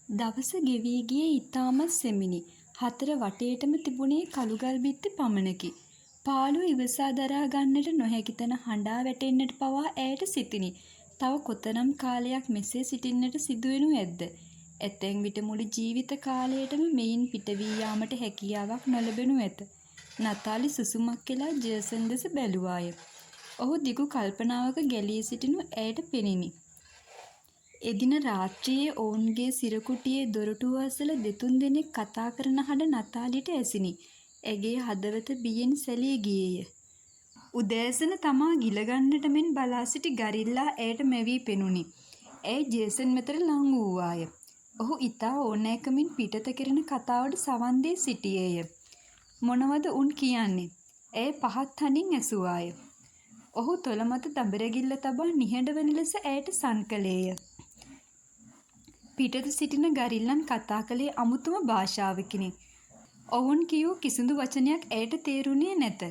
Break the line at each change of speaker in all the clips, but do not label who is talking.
දවස ගෙවී ගියේ ඉතාමත් සෙමිනි. 4 වටේටම තිබුණේ කළුගල් බිත්ති පමණකි. පාළුව ඉවසා දරා ගන්නට නොහැකි තැන හඬා වැටෙන්නට පවා ඇයට සිතිණි. තව කොතරම් කාලයක් මෙසේ සිටින්නට සිදුවෙනු ඇද්ද? ඇතැම් විට මුළු ජීවිත කාලයටම මෙයින් පිට වී යාමට හැකියාවක් නොලැබෙනු ඇත. නතාලි සුසුමක් කෙලා ජේසන් දෙස බැලුවාය. ඔහු දිගු කල්පනාවක ගැලී සිටිනු ඇයට පෙනිණි. එදින රාත්‍රියේ ඔවුන්ගේ සිරකුටියේ දොරටුව අසල දෙතුන් දෙනෙක් කතා කරන හඬ නතාලිට ඇසිණි. ඇගේ හදවත බියෙන් සැලී ගියේය. උදෑසන තමා ගිලගන්නට මෙන් බලා සිටි ගරිල්ලා ඇයට මැවී පෙනුණි. ඇය ජේසන් වෙතට ලං වූවාය. ඔහු ඉතා ඕනෑකමින් පිටත කෙරෙන කතාවට සවන් දී සිටියේය. මොනවද උන් කියන්නේ? ඇය පහත් හඬින් ඇසුවාය. ඔහු තොල මත දඹරැගිල්ල තබා නිහඬ වන ලෙස ඇයට සන් කළේය. පිටත සිටින ගරිල්ලන් කතා කළේ අමුතුම භාෂාවකිනි. ඔවුන් කියූ කිසිදු වචනයක් ඇයට තේරුණේ නැත.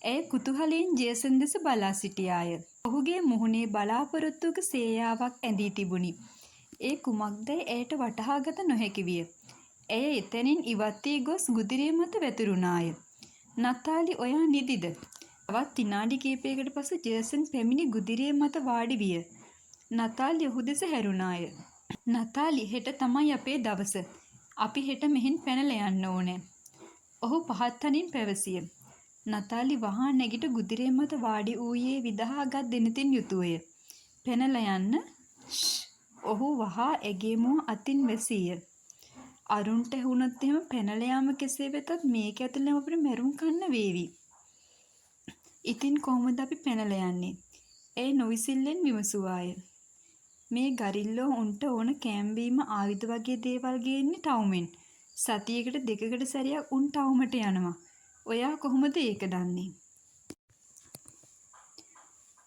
ඇය කුතුහලයෙන් ජේසන් දෙස බලා සිටියාය. ඔහුගේ මුහුණේ බලාපොරොත්තුවක සේයාවක් ඇඳී තිබුණි. ඒ කුමක්දැයි ඇයට වටහාගත නොහැකි විය. ඇය එතැනින් ඉවත් වී ගොස් ගුදිරය මත වැතුරුණාය. නතාලි, ඔයා නිදිද? තවත් විනාඩි කිහිපයකට පසු ජේසන් පැමිණි ගුදිරය මත වාඩි විය. නතාලි ඔහු දෙස හැරුණාය. නතාලි, හෙට තමයි අපේ දවස. අපි හෙට මෙහෙන් පැනලා යන්න ඕනේ. ඔහු පහත් හඬින් පැවසිය. නතාලි වහා නැගිට ගුදිරය මත වාඩි වූයේ විදහාගත් දෙනතින් යුතුවය. පැනලා යන්න? ඔහු වහා ඇගේ මුව අතින් වැසීය. අරුන්ට ඇහුනොත් එහෙම පැනලා යාම කෙසේ වෙතත් මේක ඇතුළෙම අපිට මැරුම් කන්න වේවි. ඉතින් කොහොමද අපි පැනලා යන්නේ? ඇය නොවිසිල්ලෙන් විමසුවාය. මේ ගරිල්ලෝ උන්ට ඕන කෑම්බීම ආයුධ වගේ දේවල් ගේන්නේ ටවුමෙන්. සතියකට දෙකකට සැරයක් උන් ටවුමට යනවා. ඔයා කොහොමද ඒක දන්නේ?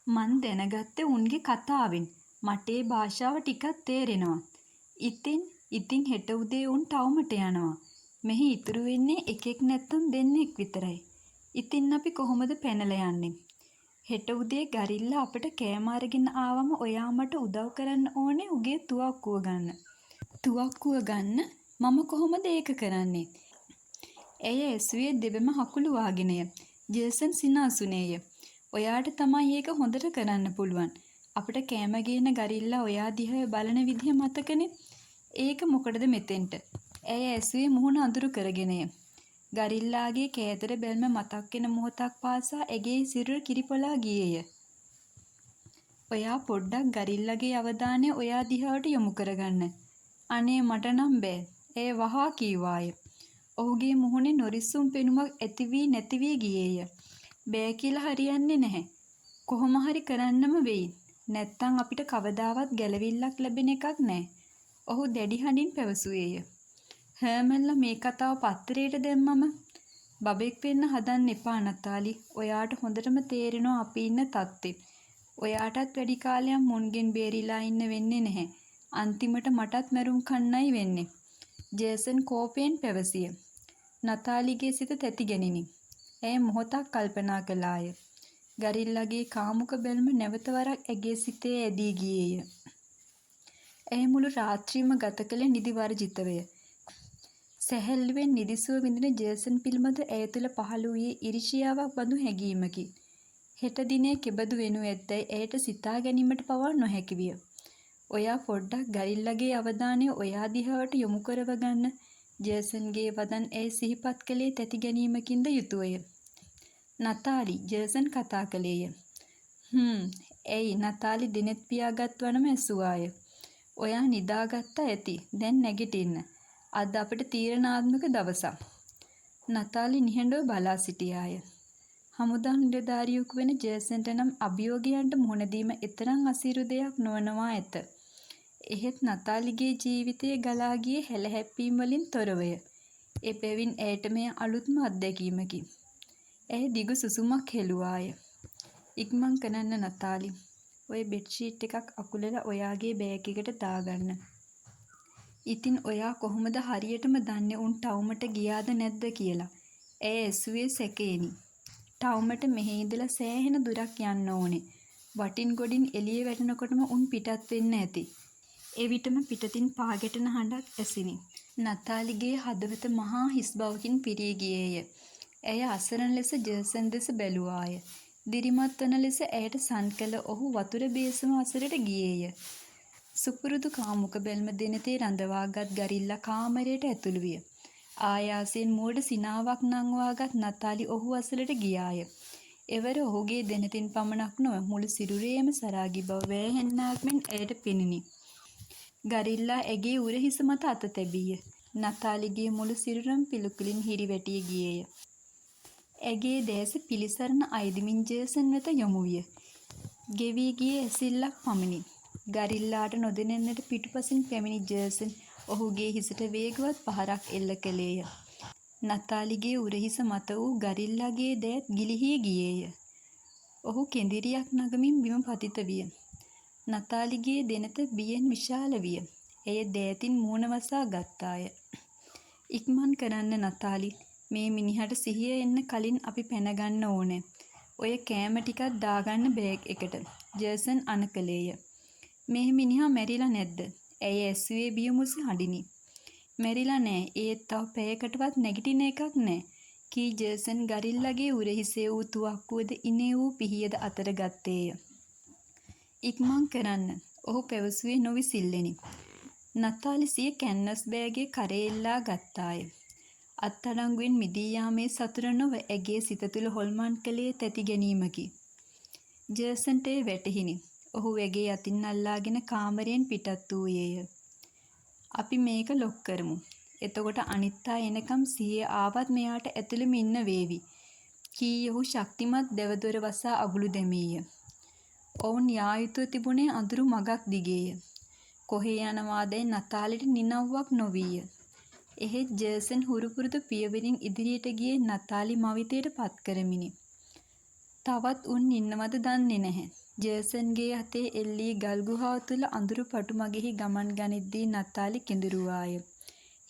මං දැනගත්තේ උන්ගේ කතාවෙන්. මට ඒ භාෂාව ටිකක් තේරෙනවා. ඉතින් හෙට උදේ උන් ටවුමට යනවා. මෙහි ඉතුරු වෙන්නේ එකෙක් නැත්තම් දෙන්නෙක් විතරයි. ඉතින් අපි කොහොමද පැනලා යන්නේ? හෙට උදේ ගරිල්ලා අපට කෑම අරගෙන ආවම ඔයා මට උදව් කරන්න ඕනේ උගේ තුවක්කුව ගන්න. තුවක්කුව ගන්න? මම කොහොමද ඒක කරන්නේ? ඇය ඇසුවේ දෙබෙම හකුළු වාගෙනය. ජේසන් සිනාසුනේය. ඔයාට තමයි ඒක හොඳට කරන්න පුළුවන්. අපට කෑම ගේන ගරිල්ලා ඔයා දිහා බලන විදිහ මතකනේ. ඒක මොකටද මෙතෙන්ට? ඇය ඇසුවේ මුහුණ අඳුරු කරගෙනය. ගරිල්ලාගේ කෑදර බැල්ම මතක් වෙන මොහොතක් පාසා ඇගේ සිරුර කිරිපොලා ගියේය. ඔයා පොඩ්ඩක් ගරිල්ලාගේ අවධානය ඔයා දිහාට යොමු කරගන්න. අනේ මට නම් බෑ. ඇය වහා කීවාය. ඔහුගේ මුහුණේ නොරිස්සුම් පෙනුමක් ඇති වී නැති වී ගියේය. බෑ කියලා හරියන්නේ නැහැ. කොහොම හරි කරන්නම වෙයි. නැත්තම් අපිට කවදාවත් ගැලවිල්ලක් ලැබෙන එකක් නෑ. ඔහු දැඩි හඬින් පැවසුවේය. හර්මන්ලා මේ කතාව පත්තරේට දැම්මම බබෙක් වෙන්න හදන්න එපා නතාලි. ඔයාට හොඳටම තේරෙනවා අපි ඉන්න තත්ත්වෙ. ඔයාටත් වැඩි කාලයක් මුන්ගෙන් බේරිලා ඉන්න වෙන්නේ නැහැ. අන්තිමට මටත් මැරුම් කන්නයි වෙන්නේ. ජේසන් කෝපයෙන් පැවසිය. නතාලිගේ සිත තැති ගැනිනි. ඇය මොහොතක් කල්පනා කළාය. ගරිල්ලාගේ කාමුක බැල්ම නැවත වරක් ඇගේ සිතේ ඇදී ගියේය. ඇය මුළු රාත්‍රියම ගත කළේ නිදි වර්ජිතවය. සැහැල්ලුවෙන් නිදිසුව විඳින ජේසන් පිළිබඳ ඇය තුළ පහළ වූයේ ඉරිෂියාවක් බඳු හැඟීමකි. හෙට දිනේ කෙබඳු වෙනු ඇද්දැයි ඇයට සිතා ගැනීමට පවා නොහැකි විය. ඔයා පොඩ්ඩක් ගරිල්ලාගේ අවධානය ඔයා දිහාවට යොමු කරව ගන්න. ජේසන්ගේ වදන් ඇය සිහිපත් කළේ තැති ගැනීමකින්ද යුතුවය. නතාලි, ජේසන් කතා කළේය. ඇයි? නතාලි දිනෙත් පියාගත් වනම ඇසුවාය. ඔයා නිදාගත්තා ඇති. දැන් නැගිටින්න. අද අපිට තීරණාත්මක දවසක්. නතාලි නිහඬව බලා සිටියාය. හමුදා නිලධාරියෙකු වෙන ජේසන්ට නම් අභියෝගයන්ට මුහුණ දීම එතරම් අසීරු දෙයක් නොවනවා ඇත. එහෙත් නතාලිගේ ජීවිතයේ ගලා ගියේ හැලහැප්පීම් වලින් තොරවය. එබැවින් ඇයට මෙය අලුත්ම අත්දැකීමකි. ඇය දිගු සුසුමක් හෙළුවාය. ඉක්මන් කරන්න නතාලි. ඔය බෙඩ්ෂීට් එකක් අකුලලා ඔයාගේ බෑග් එකට දාගන්න. ඉතින් ඔයා කොහොමද හරියටම දන්නේ උන් ටවුමට ගියාද නැද්ද කියලා? ඇය ඇසුවේ සැකේනි. ටවුමට මෙහි ඉඳලා සෑහෙන දුරක් යන්න ඕනේ. වටින් ගොඩින් එළිය වැටෙනකොටම උන් පිටත් වෙන්න ඇති. එවිටම පිටතින් පාගැටෙන හඬක් ඇසිනි. නතාලිගේ හදවත මහා හිස් බවකින් පිරී ගියේය. ඇය අසරණ ලෙස ජේසන් දෙස බැලුවාය. දිරිමත් වන ලෙස ඇයට සන් කළ ඔහු වතුර බේසම අසලට ගියේය. සුපුරුදු කාමුක බැල්ම දෙනතේ රඳවාගත් ගරිල්ලා කාමරයට ඇතුළු විය. ආයාසයෙන් මෝඩ සිනාවක් නංවාගත් නතාලි ඔහු අසලට ගියාය. එවර ඔහුගේ දෙනතින් පමණක් නොව මුළු සිරුරේම සරාගී බව වෑහෙන්නාක් මෙන් ඇයට පෙනුනි. ගරිල්ලා ඇගේ උරහිස මත අත තැබීය. නතාලිගේ මුළු සිරුරම පිළිකුලින් හිරිවැටී ගියේය. ඇගේ දැස පිළිසරණ අයදිමින් ජේසන් වෙත යොමු විය. ගෙවී ගියේ ඇසිල්ලක් පමණි. ගරිල්ලාට නොදැනෙන්නට පිටුපසින් පැමිණි ජේසන් ඔහුගේ හිසට වේගවත් පහරක් එල්ල කළේය. නතාලිගේ උරහිස මත වූ ගරිල්ලාගේ දෑත් ගිලිහී ගියේය. ඔහු කෙඳිරියක් නගමින් බිම පතිත විය. නතාලිගේ දෙනත බියෙන් විශාල විය. ඇය දෑතින් මූණ වසා ගත්තාය. ඉක්මන් කරන්න නතාලි, මේ මිනිහට සිහිය එන්න කලින් අපි පැනගන්න ඕනේ. ඔය කෑම ටිකක් දාගන්න බෑග් එකට, ජේසන් අණ කළේය. මේ මිනිහා මැරිලා නැද්ද? ඇය ඇසුවේ බියමුසි හඬිනි. මැරිලා නෑ, ඒත් තව පැයකටවත් නැගිටින එකක් නෑ, කී ජේසන් ගරිල්ලාගේ උරහිසේ වූ තුවක්කුවද ඉනේ වූ පිහියද අතර ගත්තේය. ඉක්මන් කරන්න, ඔහු පැවසුවේ නොවිසිල්ලෙනි. නතාලි සිය කැන්වස් බෑගේ කරේ එල්ලා ගත්තාය. අත්අඩංගුවෙන් මිදී යාමේ සතුට නොව ඇගේ සිත තුළ හොල්මන් කළේ තැති ගැනීමකි. ජේසන්ට එය වැටහිනි. ඔහු ඇගේ අතින් අල්ලාගෙන කාමරයෙන් පිටත් වූයේය. අපි මේක ලොක් කරමු. එතකොට අනිත්තා එනකම් සිහිය ආවත් මෙයාට ඇතුළෙම ඉන්න වේවි, කී ඔහු ශක්තිමත් දැවදොර වසා අගුළු දැමීය. ඔවුන් යා යුතුව තිබුණේ අඳුරු මගක් දිගේය. කොහේ යනවාදැයි නතාලිට නිනව්වක් නොවීය. එහෙත් ජේසන් හුරුපුරුදු පියවරින් ඉදිරියට ගියේ නතාලි මවිතයට පත් කරමිනි. තවත් උන් ඉන්නවද දන්නේ නැහැ. ජේසන්ගේ අතේ එල්ලී ගල් ගුහාව තුළ අඳුරු පටු මගෙහි ගමන් ගනිද්දී නතාලි කිඳුරුවාය.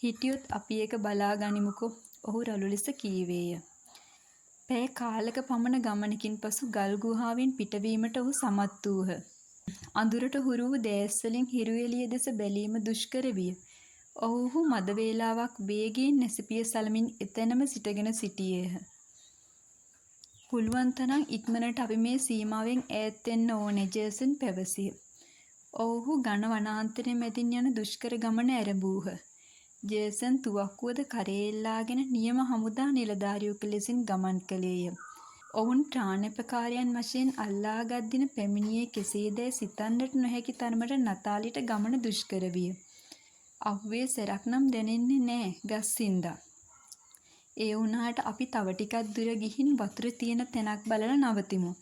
හිටියොත් අපි ඒක බලා ගනිමුකෝ, ඔහු රළු ලෙස කීවේය. පැය කාලක පමණ ගමනකින් පසු ගල් ගුහාවෙන් පිටවීමට ඔහු සමත් වූහ. අඳුරට හුරු වූ දෑස් වලින් හිරු එළිය දෙස බැලීම දුෂ්කර විය. ඔවුහු මද වේලාවක් වේගයෙන් නැසපිය සලමින් එතැනම සිටගෙන සිටියේහ. පුළුවන් තරම් ඉක්මනට අපි මේ සීමාවෙන් ඈත් වෙන්න ඕනේ, ජේසන් පැවසිය. ඔවුහු ඝන වනාන්තරය මැදින් යන දුෂ්කර ගමන ඇරඹූහ. ජේසන් තුවක්කුවද කරේ එල්ලාගෙන නියම හමුදා නිලධාරියෙකු ලෙසින් ගමන් කළේය. ඔවුන් ත්‍රාණපකාරයන් වශයෙන් අල්ලාගත් දින පැමිණියේ කෙසේදැයි සිතන්නට නොහැකි තරමට නතාලිට ගමන දුෂ්කර විය. අව්වේ සැරක් නම් දැනෙන්නේ නෑ ගස් හින්දා. ඒ වුණාට අපි තව ටිකක් දුර ගිහින් වතුර තියෙන තැනක් බලලා නවතිමු.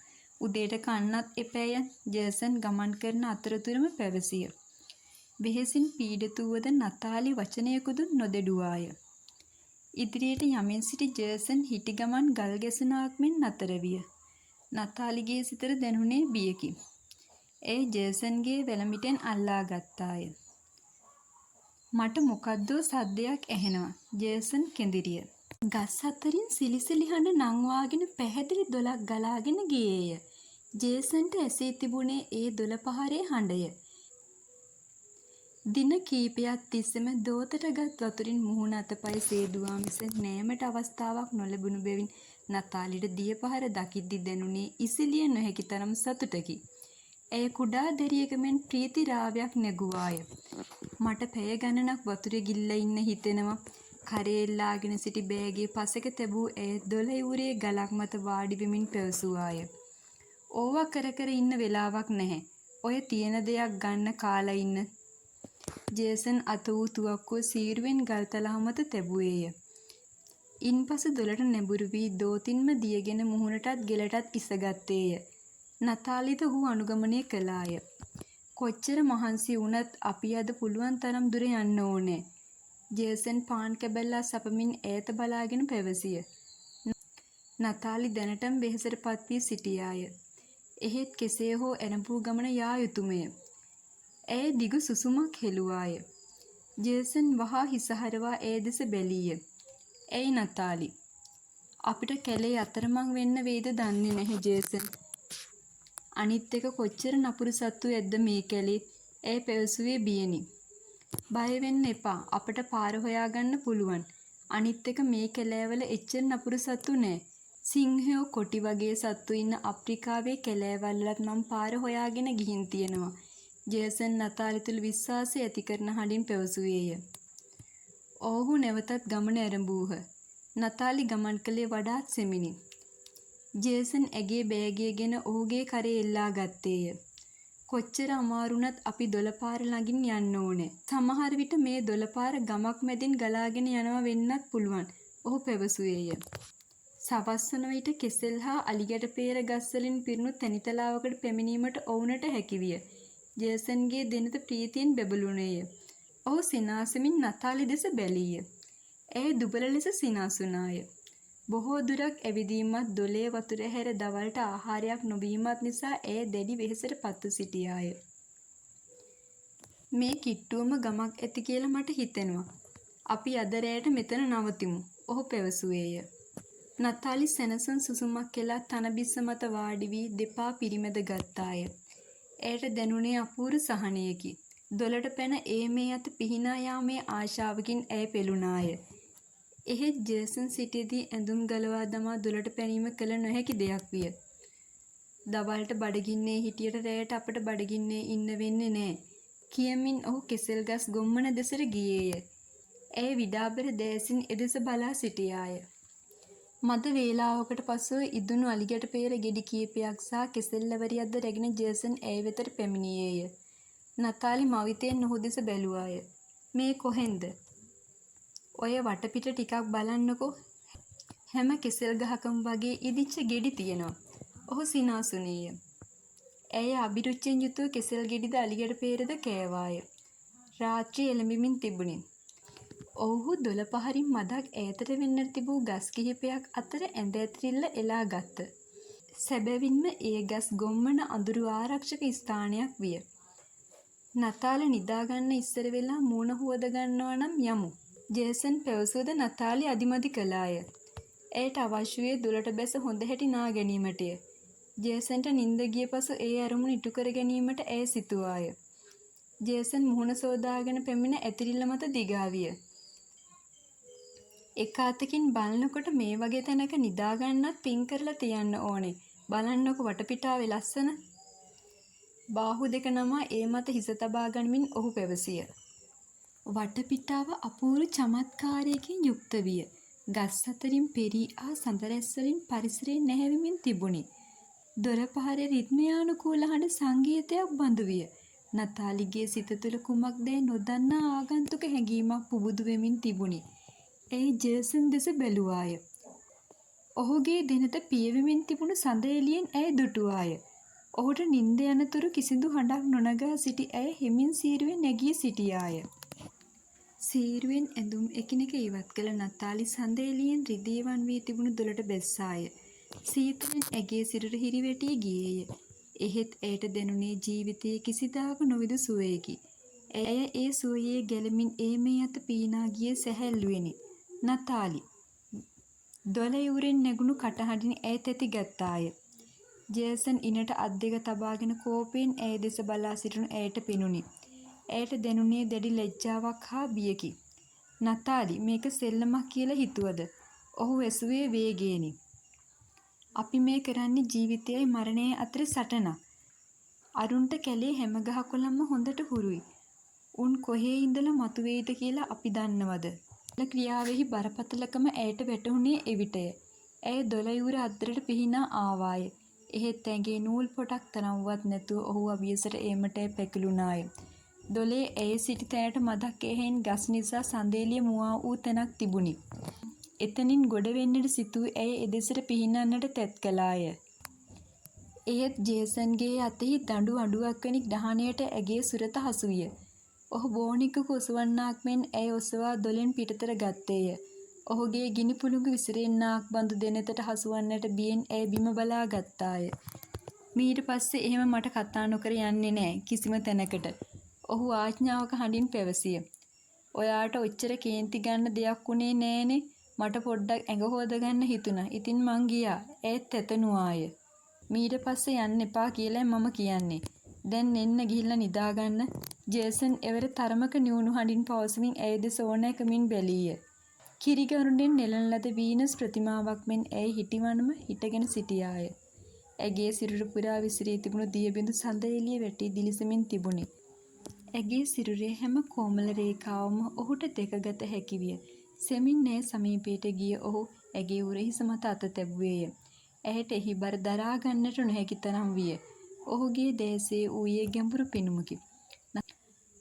උදේට කන්නත් එපෑය, ජේසන් ගමන් කරන අතරතුරම පැවසිය. වෙහෙසින් පීඩිත වූද නතාලි වචනයකුදුත් නොදෙඩුවාය. ඉදිරියට යමින් සිටි ජේසන් හිටි ගමන් ගල් ගැසුණාක් මෙන් නතර විය. නතාලිගේ සිතට දැනුනේ බියකි. ඒ ජේසන්ගේ වැලමිටෙන් අල්ලා ගත්තාය. මට මොකද්දෝ සද්දයක් ඇහෙනවා, ජේසන් කෙඳිරිය. ගස් අතරින් සිලිසිලි හඬ නංවාගෙන පැහැදිලි දොලක් ගලාගෙන ගියේය. ජේසන්ට ඇසී තිබුණේ ඒ දොළ පහරේ හඬය. දින කීපයක් තිස්සෙම දෝතටගත් වතුරින් මුහුණ අතපය සේදුවා මිස නෑමට අවස්ථාවක් නොලැබුණු බැවින් නතාලිට දියපහර දකිද්දි දැනුනේ ඉසිලිය නොහැකි තරම් සතුටකි. ඇය කුඩා දැරියක මෙන් ප්‍රීති රාවයක් නැගුවාය. මට පැය ගණනක් වතුරේ ගිල්ලා ඉන්න හිතෙනවා. කරේ එල්ලාගෙන සිටි බෑගේ පසෙක තැබූ ඇය දොළ ඉවුරේ ගලක් මත වාඩි වෙමින් පැවසුවාය. ඕවා කර කර ඉන්න වෙලාවක් නැහැ. ඔය තියෙන දෙයක් ගන්න කාලා ඉන්න. ජේසන් අත වූ තුවක්කුව සීරුවෙන් ගල්තලා මත තැබුවේය. ඉන්පසු දොළට නැඹුරු වී දෝතින්ම දියගෙන මුහුණටත් ගෙලටත් ඉසගත්තේය. නතාලිද ඔහු අනුගමනය කළාය. කොච්චර මහන්සි වුණත් අපි අද පුළුවන් තරම් දුර යන්න ඕනේ. ජේසන් පාන් කැබැල්ලා සපමින් ඈත බලාගෙන පැවසිය. නතාලි දැනටම වෙහෙසටපත් වී සිටියාය. එහෙත් කෙසේ හෝ ඇරඹූ ගමන යා යුතුයමය. ඇය දිගු සුසුමක් හෙළුවාය. ජේසන් වහා හිස හරවා ඒ දෙස බැලීය. "ඇයි නතාලි? අපිට කැලේ අතරමං වෙන්න වෙයිද දන්නේ නැහැ ජේසන්. අනිත් එක කොච්චර නපුරු සත්තු ඇද්ද මේ කැලේ. ඇය පැවසුවේ බියෙනි. බය වෙන්න එපා. අපට පාර හොයාගන්න පුළුවන්. අනිත් එක මේ කැලෑවල එච්චර නපුරු සත්තු නෑ. සිංහයෝ කොටි වගේ සත්තු ඉන්න අප්‍රිකාවේ කැලෑවල්වලත් මං පාර හොයාගෙන ගිහින් තියෙනවා. ජේසන් නතාලි තුළ විශ්වාසය ඇති කරන හඬින් පැවසුවේය. ඔවුහු නැවතත් ගමන ඇරඹූහ. නතාලි ගමන් කළේ වඩාත් සෙමිනි. ජේසන් ඇගේ බෑගය ගෙන ඔහුගේ කරේ එල්ලා ගත්තේය. කොච්චර අමාරුණත් අපි දොළපාර ළඟින් යන්න ඕනේ. සමහර විට මේ දොළපාර ගමක් මැදින් ගලාගෙන යනවා වෙන්නත් පුළුවන්. ඔහු පැවසුවේය. සවස් වන විට කෙසෙල් හා අලිගැට පේර ගස්වලින් පිරුණු තැනිතලාවකට පැමිණීමට ඔවුනට හැකිවිය. ජේසන්ගේ දෙනත ප්‍රීතියෙන් බැබළුණේය. ඔහු සිනාසෙමින් නතාලි දෙස බැලීය. ඇය දුබල ලෙස සිනාසුනාය. බොහෝ දුරක් ඇවිදීමත් දොලේ වතුර හැර දවල්ට ආහාරයක් නොබීමත් නිසා ඇය දැඩි වෙහෙසට පත්ව සිටියාය. මේ කිට්ටුවම ගමක් ඇති කියලා මට හිතෙනවා. අපි අද රෑට මෙතන නවතිමු. ඔහු පැවසුවේය. නතාලි සැනසුම් සුසුමක් කෙලා තනබිස්ස මත වාඩි වී දෙපා පිරිමැද ගත්තාය. ඇයට දැනුනේ අපූරු සහනයකි. දොලට පැන ඒ මේ අත පිහිනා යාමේ ආශාවකින් ඇය පෙළුණාය. එහෙත් ජේසන් සිටියදී ඇඳුම් ගලවා දමා දොලට පැනීම කළ නොහැකි දෙයක් විය. දවල්ට බඩගින්නේ හිටියට රැයට අපට බඩගින්නේ ඉන්න වෙන්නේ නෑ කියමින් ඔහු කෙසෙල් ගස් ගොම්මන දෙසට ගියේය. ඇය විඩාබර දෑසින් එදෙස බලා සිටියාය. මද වේලාවකට පසුව ඉදුණු අලිගැට පේර ගෙඩි කීපයක් සහ කෙසෙල්ලවරියක්ද රැගෙන ජේසන් ඇය වෙතට පැමිණියේය. නතාලි මවිතයෙන් ඔහු දෙස බැලුවාය. මේ කොහෙන්ද? ඔය වටපිට ටිකක් බලන්නකෝ. හැම කෙසෙල් ගහකම වගේ ඉදිච්ච ගෙඩි තියෙනවා. ඔහු සිනාසුනේය. ඇය අභිරුචියෙන් යුතුව කෙසෙල් ගෙඩිද අලිගැට පේරද කෑවාය. රාත්‍රී එළඹෙමින් තිබුණි. ඔවුහු දොළපහරින් මදක් ඈතට වෙන්නට තිබූ ගස් කිහිපයක් අතර ඇඳ ඇතිරිල්ල එලා ගත්ත. සැබවින්ම ඒ ගස් ගොම්මන අඳුරු ආරක්ෂක ස්ථානයක් විය. නතාල නිදාගන්න ඉස්සර වෙලා මූණ හුවද ගන්නවා නම් යමු. ජේසන් පැවසුවද නතාලි අදිමදි කළාය. ඇයට අවශ්‍ය වූයේ දුලට බැස හොඳ හැටි නා ගැනීමටය. ජේසන්ට නිින්ද ගිය පසු ඒ අරමුණ ඉටු කර ගැනීමට ඇය සිතුවාය. ජේසන් මුහුණ සෝදාගෙන පැමිණ ඇතිරිල්ල මත දිගාවිය. එක අතකින් බලනකොට මේ වගේ තැනක නිදාගන්නත් පින් කරලා තියන්න ඕනේ. බලන්නකො වටපිටාවේ ලස්සන. බාහුව දෙක නමා ඒ මත හිස තබා ගනිමින් ඔහු පැවසිය. වටපිටාව අපූර්ව චමත්කාරයකින් යුක්ත විය. ගස් අතරින් පෙරී ආ සඳරැස් වලින් පරිසරය නැහැවිමින් තිබුණි. දොරපහරේ රිද්මයානුකූල හඬ සංගීතයක් බඳු විය. නතාලිගේ සිත තුළ කුමක්දැයි නොදන්නා ආගන්තුක හැඟීමක් පුබුදු වෙමින් තිබුණි. ඒ ජේසන් දෙස බැලුවාය. ඔහුගේ දෙනත පියවෙමින් තිබුණු සඳ එළියෙන් ඇය දුටුවාය. ඔහුට නිින්ද යනතුරු කිසිදු හඬක් නොනගා සිටි ඇය හෙමින් සීරුවෙන් නැගී සිටියාය. සීරුවෙන් ඇඳුම් එකිනෙක ඉවත් කළ නතාලි සඳ එළියෙන් රිදීවන් වී තිබුණු දොළට බැස්සාය. සීතලෙන් ඇගේ සිරුර හිරිවැටී ගියේය. එහෙත් ඇයට දැනුනේ ජීවිතයේ කිසිදාක නොවිඳු සුවයකි. ඇය ඒ සුවයේ ගැලමින් ඒ මේ අත පීනා ගියේ සැහැල්ලුවෙනි. නතාලි දොළ ඉවුරෙන් නැගුණු කටහඬින් ඇය තැති ගත්තාය. ජේසන් ඉනට අත් දෙක තබාගෙන කෝපයෙන් ඇය දෙස බලා සිටිනු ඇයට පෙනුනි. ඇයට දැනුනේ දැඩි ලැජ්ජාවක් හා බියකි. නතාලි මේක සෙල්ලමක් කියලා හිතුවද? ඔහු ඇසුවේ වේගයෙනි. අපි මේ කරන්නේ ජීවිතයයි මරණයයි අතර සටනක්. අරුන්ට කැලේ හැම ගහකොළන්ම හොඳට හුරුයි. උන් කොහේ ඉඳලා මතුවේද කියලා අපි දන්නවද? ක්‍රියාවෙහි බරපතලකම ඇයට වැටහුණේ එවිටය. ඇය දොළ ඉවුර අද්දරට පිහිනා ආවාය. එහෙත් ඇගේ නූල් පොටක් තරම්වත් නැතුව ඔහු අවියසට ඒමට පැකිලුණාය. දොලේ ඇය සිටි තැනට මදක් එහෙන් ගස් නිසා සඳේලිය මුවා වූ තැනක් තිබුණි. එතනින් ගොඩ වෙන්නට සිතූ ඇය එදෙසට පිහිනන්නට තැත් කළාය. එහෙත් ජේසන්ගේ අතෙහි දඬු අඬුවක් වැනි ඩහණයට ඇගේ සුරත හසු විය. ඔහු බෝනික්කක ඔසවන්නාක් මෙන් ඇය ඔසවා දොලෙන් පිටතට ගත්තේය. ඔහුගේ ගිනි පුළඟු විසිරෙන්නාක් බඳු දෙනෙතට හසුවන්නට බියෙන් ඇය බිම බලා ගත්තාය. මීට පස්සේ එහෙම මට කතා නොකර යන්නේ නෑ කිසිම තැනකට. ඔහු ආඥාවක හඬින් පැවසිය. ඔයාට ඔච්චර කේන්ති ගන්න දෙයක් උනේ නෑනේ. මට පොඩ්ඩක් ඇඟ හොදගන්න හිතුණා. ඉතින් මං ගියා. ඒත් එතනුවාය. මීට පස්සේ යන්න එපා කියලායි මම කියන්නේ. දැන් එන්න ගිහිල්ලා නිදාගන්න. ජේසන් එවර තරමක නිවුණු හඬින් පවසමින් ඇය දෙස ඕනෑකමින් බැලීය. කිරිගරුඬෙන් නෙළන ලද වීනස් ප්‍රතිමාවක් මෙන් ඇය හිටිවනම හිටගෙන සිටියාය. ඇගේ සිරුර පුරා විසිරී තිබුණු දියබිඳු සඳ එළිය වැටී දිලිසෙමින් තිබුණි. ඇගේ සිරුරේ හැම කෝමල රේඛාවම ඔහුට දැකගත හැකි විය. සෙමින් ඇය සමීපයට ගිය ඔහු ඇගේ උරහිස මත අත තැබුවේය. ඇයට එහි බර දරා ගන්නට නොහැකි තරම් විය. ඔහුගේ දැසේ ඌයේ ගැඹුරු පෙනුමකි.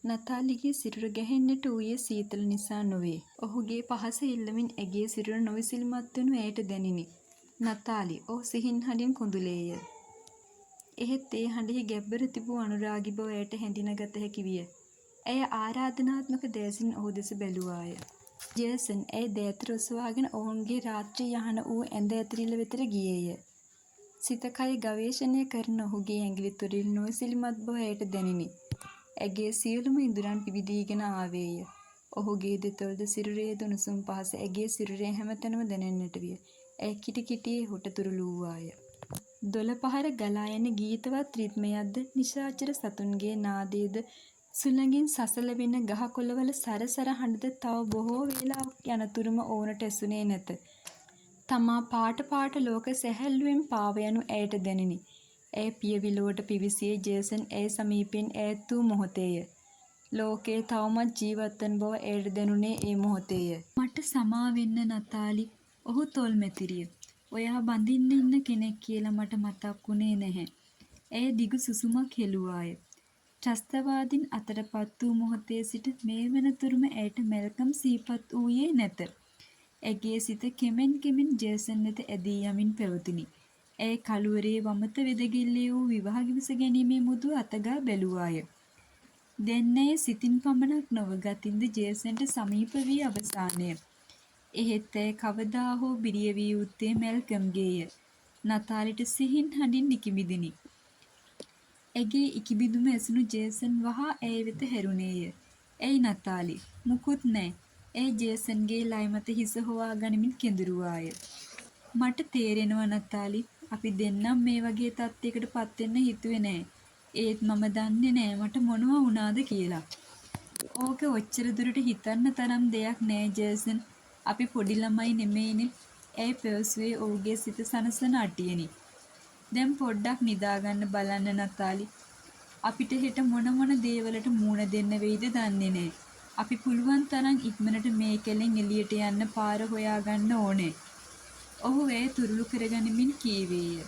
නතාලිගේ සිරුර ගැහෙන්නට ඌයේ සීතල නිසා නොවේ. ඔහුගේ පහස ඉල්ලමින් ඇගේ සිරුර නොවිසිලිමත් වනු ඇයට දැනිනි. නතාලි, ඔහු සිහින් හඬින් කුඳුලේය. එහෙත් ඒ හඬෙහි ගැබ්බර තිබූ අනුරාගී බව ඇයට හැඳිනගත හැකි විය. ඇය ආරාධනාත්මක දැසින් ඔහු දෙස බැලුවාය. ජේසන් ඇය දෑතට ඔසවාගෙන ඔවුන්ගේ රාත්‍රී යහන වූ ඇඳ ඇතිරිල්ල වෙතට ගියේය. සිතකය ගවේෂණය කරන ඔහුගේ ඇඟිලි තුරින් නොවිසිලිමත් බව ඇයට දැනිනි. ඇගේ සියලුම ඉඳුරන් පිබිදීගෙන ආවේය. ඔහුගේ දෙතොල්ද සිරුරේ දුනුසුම් පහස ඇගේ සිරුරේ හැමතැනම දැනෙන්නට විය. ඇය කිටි කිටියේ හොට තුරුළු වූවාය. දොළ පහර ගලා යන ගීතවත් රිද්මයක්ද නිශාචර සතුන්ගේ නාදයේද සුළඟින් සසල වෙන ගහකොළවල සරසර හඬද තව බොහෝ වේලාවක් යනතුරුම ඔවුනට ඇසුනේ නැත. තමා පාට පාට ලෝක සැහැල්ලුවෙන් පාව යනු ඇයට දැනිනි. ඇය පියවිලුවට පිවිසියේ ජේසන් ඇය සමීපෙන් ඈත් වූ මොහොතේය. ලෝකයේ තවමත් ජීවත් වන බව ඇයට දැනුනේ ඒ මොහොතේය. මට සමා වෙන්න නතාලි, ඔහු තොල් මැතිරිය. ඔයා බඳින්න ඉන්න කෙනෙක් කියලා මට මතක් වුණේ නැහැ. ඇය දිගු සුසුමක් හෙළුවාය. ත්‍රස්තවාදීන් අතරපත් වූ මොහොතේ සිට මේ වනතුරුම ඇයට මැල්කම් සිහිපත් වූයේ නැත. ඇගේ සිත කෙමෙන් කෙමෙන් ජේසන් වෙත ඇදී යමින් පැවතුණි. ඇය කළුවරේ වමත වෙදගිල්ලේ වූ විවාහ ගිවිස ගැනීමේ මුදුව අතගා බැලුවාය. දැන් ඇය සිතින් පමණක් නොව ගතින්ද ජේසන්ට සමීප වී අවසානය. එහෙත් ඇය කවදා හෝ බිරිය වී යුත්තේ මැල්කම්ගේය. නතාලිට සිහින් හඬින් නිකිබිදිනි. ඇගේ ඉකිබිදුම ඇසුණු ජේසන් වහා ඇය වෙත හැරුණේය. "ඇයි නතාලි, මුකුත් නෑ." ඇය ජේසන්ගේ ලය මත හිස හොවා ගනිමින් කෙඳිරුවාය. "මට තේරෙනවා නතාලි, අපි දෙන්නම් මේ වගේ තත්ත්වයකට පත්වෙන්න හිතුවේ නෑ. ඒත් මම දන්නේ නෑ මට මොනවා වුණාද කියලා." "ඕක ඔච්චර දුරට හිතන්න තරම් දෙයක් නෑ ජේසන්. අපි පොඩි ළමයි නෙමෙයිනේ." ඇය පැවසුවේ ඔහුගේ සිත සනසන අටියෙනි. "දැන් පොඩ්ඩක් නිදාගන්න බලන්න නතාලි. අපිට හෙට මොන දේවලට මූණ දෙන්න වෙයිද දන්නේ නෑ. අපි පුළුවන් තරම් ඉක්මනට මේ කෙලෙන් එළියට යන්න පාර හොයාගන්න ඕනේ." ඔහු ඇය තුරුළු කරගනිමින් කීවේය.